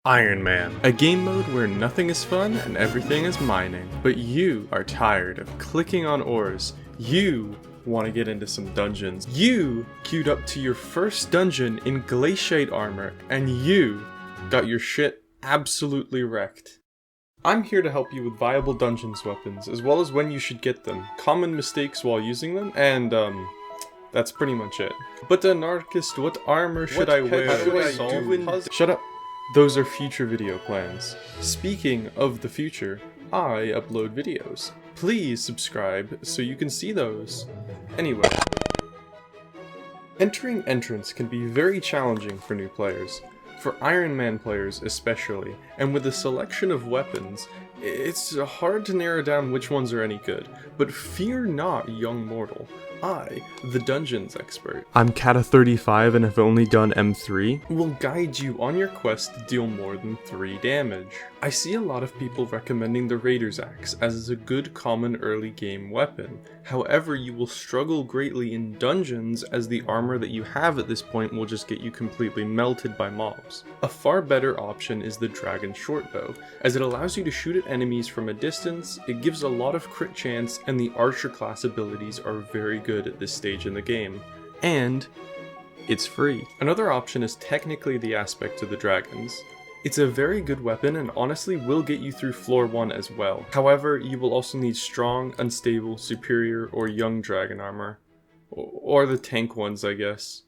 Ironman, a game mode where nothing is fun and everything is mining. But you are tired of clicking on ores. You want to get into some dungeons. You queued up to your first dungeon in glaciate armor, and you got your shit absolutely wrecked. I'm here to help you with viable dungeons weapons, as well as when you should get them, common mistakes while using them, and that's pretty much it. But anarchist, what armor should I wear? Shut up. Those are future video plans. Speaking of the future, I upload videos. Please subscribe so you can see those. Anyway. Entering entrance can be very challenging for new players. For Ironman players especially, and with a selection of weapons, it's hard to narrow down which ones are any good. But fear not, young mortal. I, the dungeons expert, I'm Kata35 and have only done M3, will guide you on your quest to deal more than 3 damage. I see a lot of people recommending the Raider's Axe as a good common early game weapon. However, you will struggle greatly in dungeons as the armor that you have at this point will just get you completely melted by mobs. A far better option is the Dragon Shortbow, as it allows you to shoot at enemies from a distance, it gives a lot of crit chance, and the Archer class abilities are very good at this stage in the game. And it's free. Another option is technically the Aspect of the Dragons. It's a very good weapon and honestly will get you through floor 1 as well. However, you will also need strong, unstable, superior, or young dragon armor. Or the tank ones, I guess.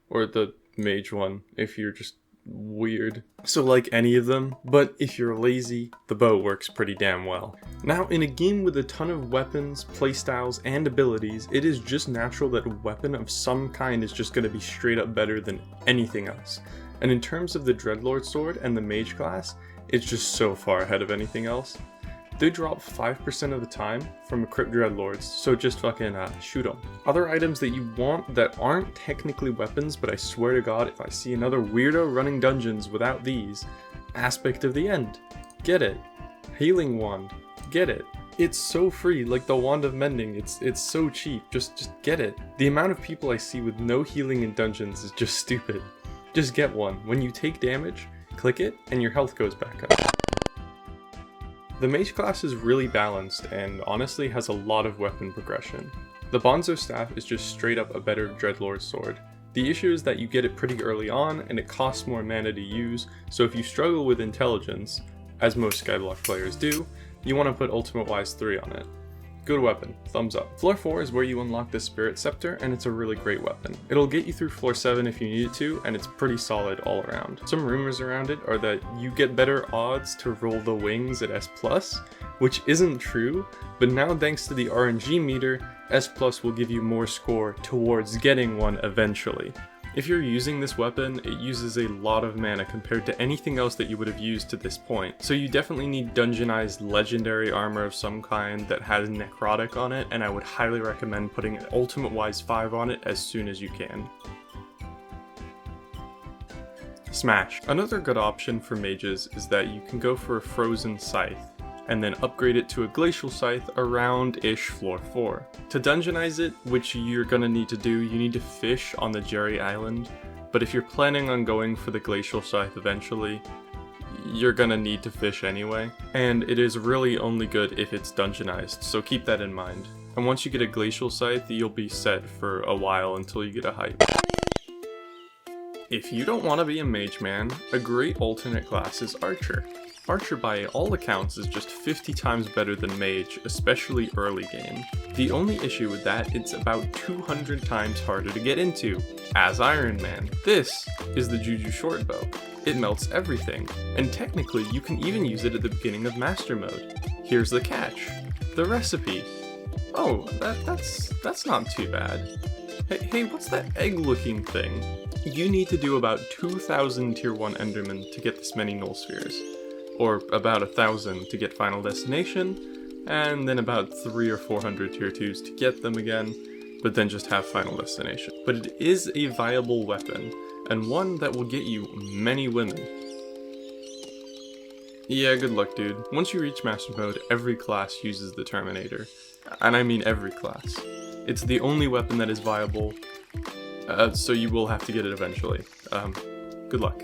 Or the mage one, if you're just weird. So like any of them, but if you're lazy, the bow works pretty damn well. Now, in a game with a ton of weapons, playstyles, and abilities, it is just natural that a weapon of some kind is just going to be straight up better than anything else. And in terms of the Dreadlord sword and the mage class, it's just so far ahead of anything else. They drop 5% of the time from equipped Dreadlords, so just fucking shoot them. Other items that you want that aren't technically weapons, but I swear to god if I see another weirdo running dungeons without these, Aspect of the End, get it. Healing Wand, get it. It's so free, like the Wand of Mending, it's so cheap, just get it. The amount of people I see with no healing in dungeons is just stupid. Just get one. When you take damage, click it, and your health goes back up. The Mage class is really balanced and honestly has a lot of weapon progression. The Bonzo staff is just straight up a better Dreadlord sword. The issue is that you get it pretty early on and it costs more mana to use, so if you struggle with intelligence, as most Skyblock players do, you want to put Ultimate Wise 3 on it. Good weapon, thumbs up. Floor 4 is where you unlock the Spirit Scepter, and it's a really great weapon. It'll get you through floor 7 if you need it to, and it's pretty solid all around. Some rumors around it are that you get better odds to roll the wings at S+, which isn't true, but now thanks to the RNG meter, S+ will give you more score towards getting one eventually. If you're using this weapon, it uses a lot of mana compared to anything else that you would have used to this point, so you definitely need dungeonized legendary armor of some kind that has necrotic on it, and I would highly recommend putting an Ultimate Wise 5 on it as soon as you can. Smash. Another good option for mages is that you can go for a Frozen Scythe, and then upgrade it to a Glacial Scythe around-ish floor 4. To dungeonize it, which you're gonna need to do, you need to fish on the Jerry Island, but if you're planning on going for the Glacial Scythe eventually, you're gonna need to fish anyway, and it is really only good if it's dungeonized, so keep that in mind. And once you get a Glacial Scythe, you'll be set for a while until you get a Hype. If you don't want to be a mage man, a great alternate class is Archer. Archer by all accounts is just 50 times better than Mage, especially early game. The only issue with that, it's about 200 times harder to get into, as Ironman. This is the Juju Shortbow. It melts everything, and technically you can even use it at the beginning of Master Mode. Here's the catch. The recipe. Oh, that's not too bad. Hey, what's that egg-looking thing? You need to do about 2,000 tier 1 Endermen to get this many Null Spheres. Or about 1,000 to get Final Destination, and then about 300 or 400 tier 2s to get them again, but then just have Final Destination. But it is a viable weapon, and one that will get you many women. Yeah, good luck, dude. Once you reach Master Mode, every class uses the Terminator. And I mean every class. It's the only weapon that is viable, so you will have to get it eventually. Good luck.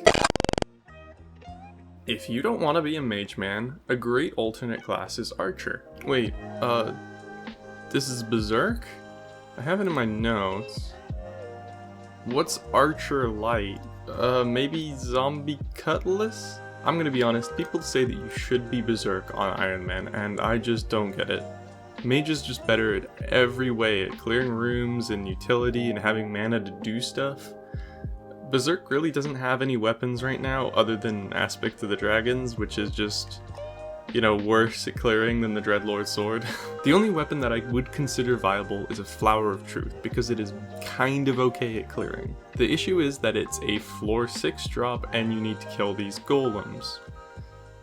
If you don't want to be a mage man, a great alternate class is archer. Wait, this is Berserk? I have it in my notes. What's archer light? Maybe zombie cutlass? I'm gonna be honest, people say that you should be Berserk on Ironman, and I just don't get it. Mage is just better at every way, at clearing rooms and utility and having mana to do stuff. Berserk really doesn't have any weapons right now other than Aspect of the Dragons, which is just, you know, worse at clearing than the Dreadlord sword. The only weapon that I would consider viable is a Flower of Truth, because it is kind of okay at clearing. The issue is that it's a floor 6 drop and you need to kill these golems.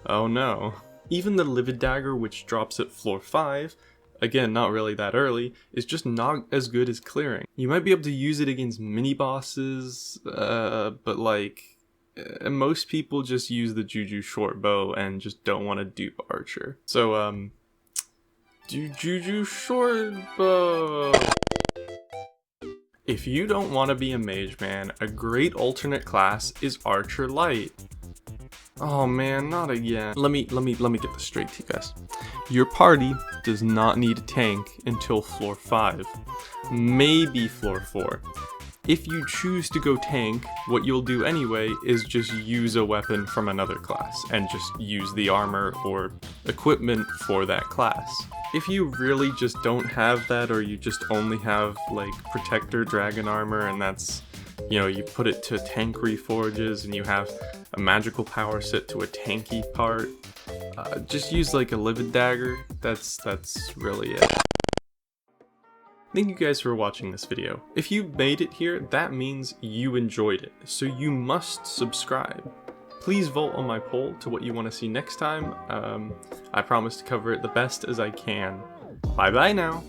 Oh no. Even the Livid Dagger, which drops at floor 5, again, not really that early, is just not as good as clearing. You might be able to use it against mini-bosses, but like, most people just use the Juju short bow and just don't want to dupe archer. So, do Juju short bow. If you don't want to be a mage man, a great alternate class is archer light. Oh man, not again. Let me get this straight to you guys. Your party does not need a tank until floor 5, maybe floor 4. If you choose to go tank, what you'll do anyway is just use a weapon from another class and just use the armor or equipment for that class. If you really just don't have that, or you just only have like protector dragon armor and that's, you know, you put it to tank reforges and you have a magical power set to a tanky part, just use like a Livid Dagger. That's really it. Thank you guys for watching this video. If you made it here, that means you enjoyed it, so you must subscribe. Please vote on my poll to what you want to see next time. I promise to cover it the best as I can. Bye bye now.